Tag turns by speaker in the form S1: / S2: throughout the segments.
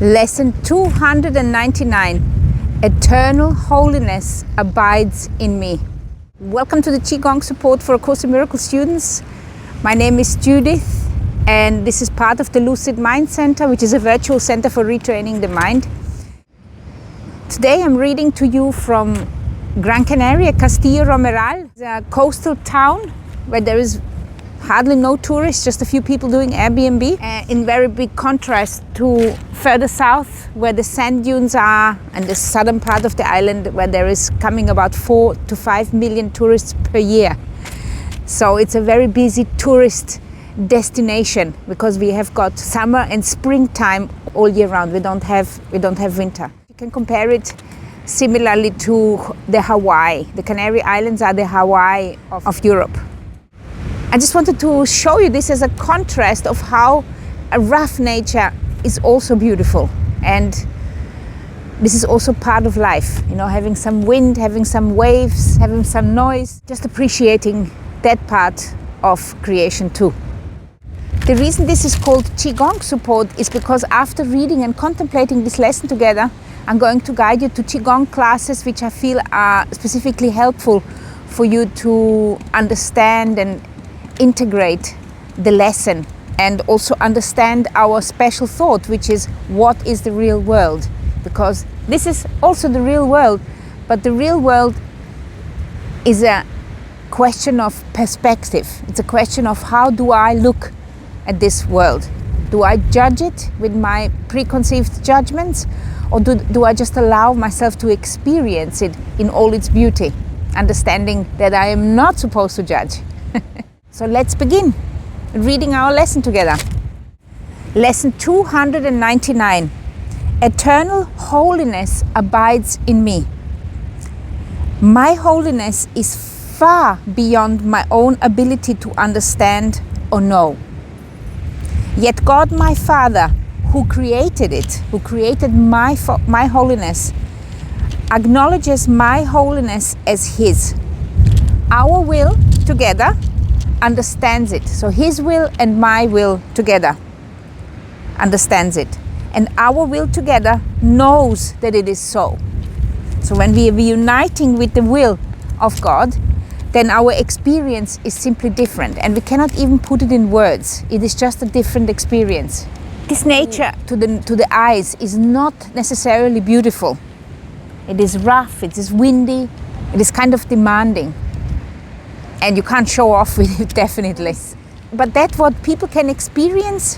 S1: Lesson 299. Eternal holiness abides in me. Welcome to the Qigong support for A Course in Miracles students. My name is Judith and this is part of the Lucid Mind Center, which is a virtual center for retraining the mind. Today I'm reading to you from Gran Canaria, Castillo Romeral, a coastal town where there is hardly no tourists, just a few people doing Airbnb, in very big contrast to further south where the sand dunes are and the southern part of the island where there is coming about 4 to 5 million tourists per year. So it's a very busy tourist destination because we have got summer and springtime all year round. We don't have winter. You can compare it similarly to the Hawaii. The Canary Islands are the Hawaii of Europe. I just wanted to show you this as a contrast of how a rough nature is also beautiful, and this is also part of life, you know, having some wind, having some waves, having some noise, just appreciating that part of creation too. The reason this is called Qigong support is because after reading and contemplating this lesson together, I'm going to guide you to Qigong classes which I feel are specifically helpful for you to understand and integrate the lesson and also understand our special thought, which is what is the real world, because this is also the real world, but the real world is a question of perspective. It's a question of how do I look at this world? Do I judge it with my preconceived judgments, or do I just allow myself to experience it in all its beauty, understanding that I am not supposed to judge? So let's begin reading our lesson together. Lesson 299. Eternal holiness abides in me. My holiness is far beyond my own ability to understand or know. Yet God, my Father, who created it, who created my holiness, acknowledges my holiness as His. Our will together understands it. So His will and my will together understands it. And our will together knows that it is so. So when we are uniting with the will of God, then our experience is simply different. And we cannot even put it in words. It is just a different experience. This nature to the eyes is not necessarily beautiful. It is rough, it is windy, it is kind of demanding. And you can't show off with it, definitely. But that's what people can experience.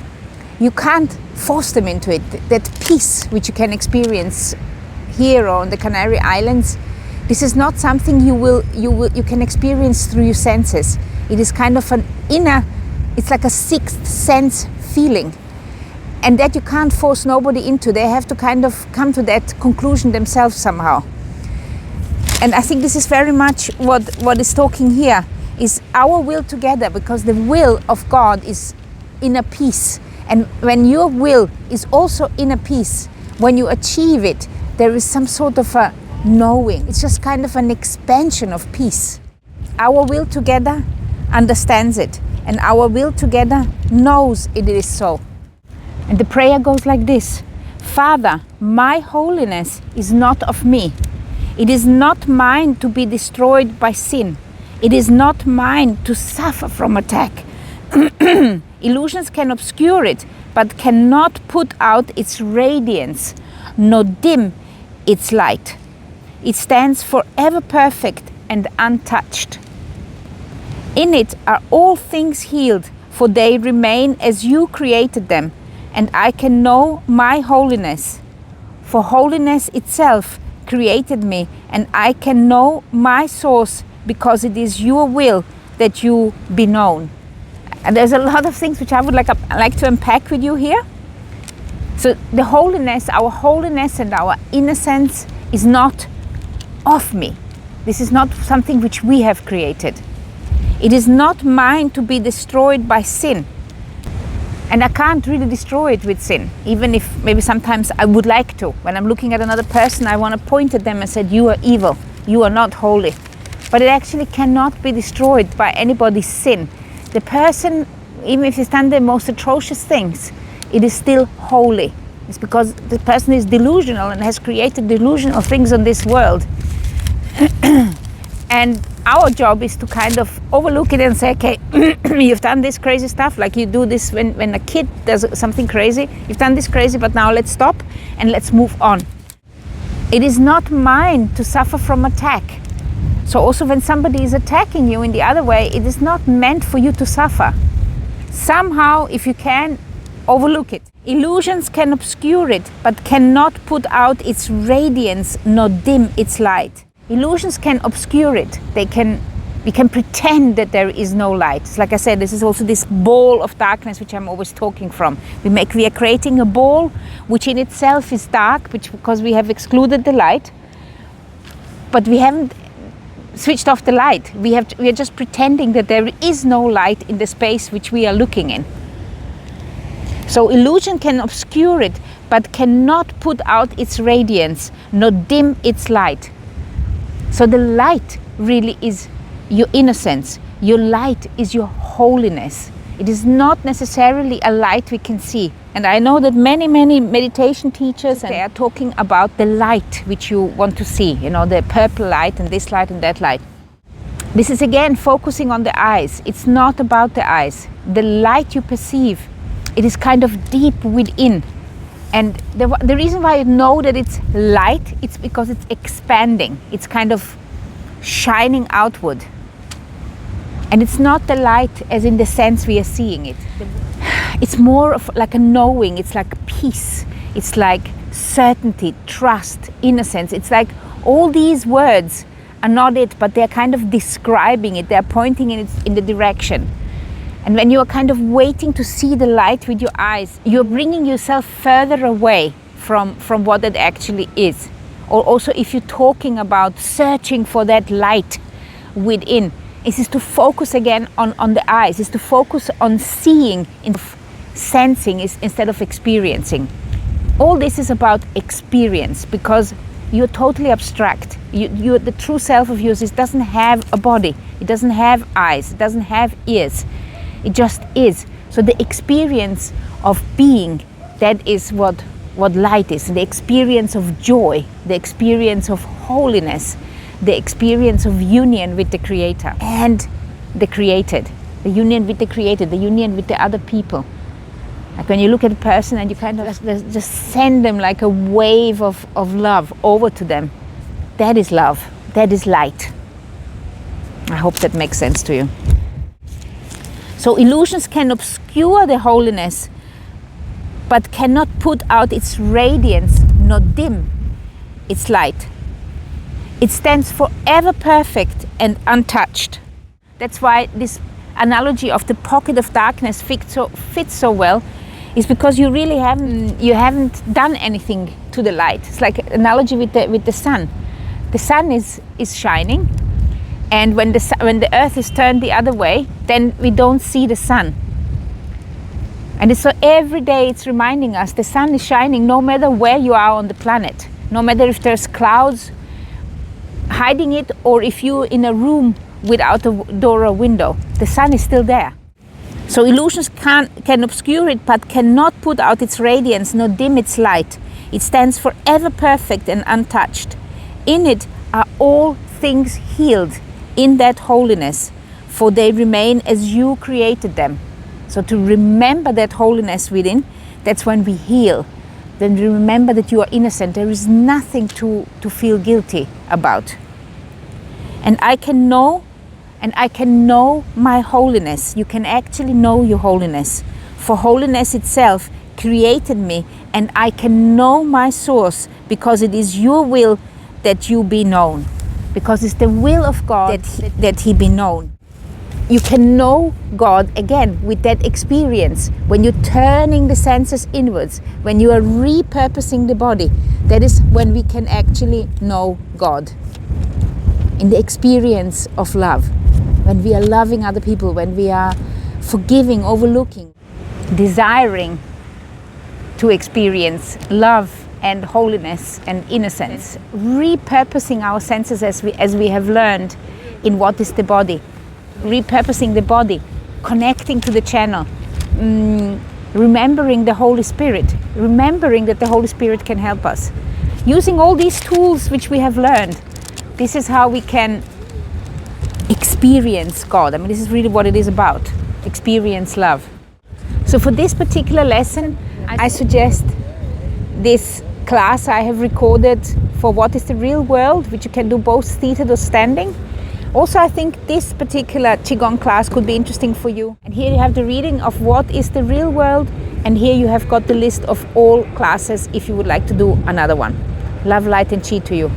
S1: You can't force them into it. That peace which you can experience here on the Canary Islands, this is not something you can experience through your senses. It is kind of an inner, it's like a sixth sense feeling. And that you can't force nobody into. They have to kind of come to that conclusion themselves somehow. And I think this is very much what is talking here, is our will together, because the will of God is inner peace. And when your will is also inner peace, when you achieve it, there is some sort of a knowing. It's just kind of an expansion of peace. Our will together understands it, and our will together knows it is so. And the prayer goes like this: Father, my holiness is not of me. It is not mine to be destroyed by sin. It is not mine to suffer from attack. Illusions can obscure it, but cannot put out its radiance, nor dim its light. It stands forever perfect and untouched. In it are all things healed, for they remain as you created them, and I can know my holiness. For holiness itself created me, and I can know my source because it is your will that you be known. And there's a lot of things which I would like to unpack with you here. So the holiness, our holiness and our innocence is not of me. This is not something which we have created. It is not mine to be destroyed by sin. And I can't really destroy it with sin, even if maybe sometimes I would like to. When I'm looking at another person, I want to point at them and say, you are evil, you are not holy. But it actually cannot be destroyed by anybody's sin. The person, even if he's done the most atrocious things, it is still holy. It's because the person is delusional and has created delusional things on this world. And our job is to kind of overlook it and say, okay, you've done this crazy stuff, like you do this when a kid does something crazy. You've done this crazy, but now let's stop and let's move on. It is not mine to suffer from attack. So also when somebody is attacking you in the other way, it is not meant for you to suffer. Somehow, if you can, overlook it. Illusions can obscure it, but cannot put out its radiance nor dim its light. Illusions can obscure it. We can pretend that there is no light. It's like I said, this is also this ball of darkness which I'm always talking from. We are creating a ball which in itself is dark, because we have excluded the light, but we haven't switched off the light. We are just pretending that there is no light in the space which we are looking in. So illusion can obscure it, but cannot put out its radiance nor dim its light. So the light really is your innocence. Your light is your holiness. It is not necessarily a light we can see. And I know that many meditation teachers, they are talking about the light which you want to see, the purple light and this light and that light. This is again focusing on the eyes. It's not about the eyes. The light you perceive, it is kind of deep within. And the reason why you know that it's light, it's because it's expanding. It's kind of shining outward. And it's not the light as in the sense we are seeing it. It's more of like a knowing. It's like peace. It's like certainty, trust, innocence. It's like all these words are not it, but they're kind of describing it. They're pointing in the direction. And when you are kind of waiting to see the light with your eyes, you're bringing yourself further away from what it actually is. Or also if you're talking about searching for that light within, it is to focus again on the eyes. It's to focus on seeing, sensing instead of experiencing. All this is about experience, because you're totally abstract. The true self of yours doesn't have a body. It doesn't have eyes. It doesn't have ears. It just is. So the experience of being, that is what light is. The experience of joy, the experience of holiness, the experience of union with the Creator and the created, the union with the created, the union with the other people. Like when you look at a person and you kind of just send them like a wave of love over to them, that is love, that is light. I hope that makes sense to you. So illusions can obscure the holiness, but cannot put out its radiance nor dim its light. It stands forever perfect and untouched. That's why this analogy of the pocket of darkness fits so well, is because you really haven't done anything to the light. It's like an analogy with the sun. The sun is shining. And when the earth is turned the other way, then we don't see the sun. And so every day it's reminding us the sun is shining no matter where you are on the planet. No matter if there's clouds hiding it or if you're in a room without a door or window, the sun is still there. So illusions can obscure it, but cannot put out its radiance nor dim its light. It stands forever perfect and untouched. In it are all things healed, in that holiness, for they remain as you created them. So to remember that holiness within, that's when we heal. Then we remember that you are innocent. There is nothing to feel guilty about. And I can know my holiness. You can actually know your holiness. For holiness itself created me, and I can know my source because it is your will that you be known. Because it's the will of God that He be known. You can know God again with that experience. When you're turning the senses inwards, when you are repurposing the body, that is when we can actually know God. In the experience of love. When we are loving other people, when we are forgiving, overlooking, desiring to experience love and holiness and innocence, repurposing our senses as we have learned in what is the body, repurposing the body, connecting to the channel, remembering the Holy Spirit, remembering that the Holy Spirit can help us. Using all these tools which we have learned, this is how we can experience God. I mean, this is really what it is about, experience love. So for this particular lesson, I suggest this class I have recorded for What is the Real World, which you can do both seated or standing. Also, I think this particular Qigong class could be interesting for you. And here you have the reading of What is the Real World, and here you have got the list of all classes if you would like to do another one. Love, light and chi to you.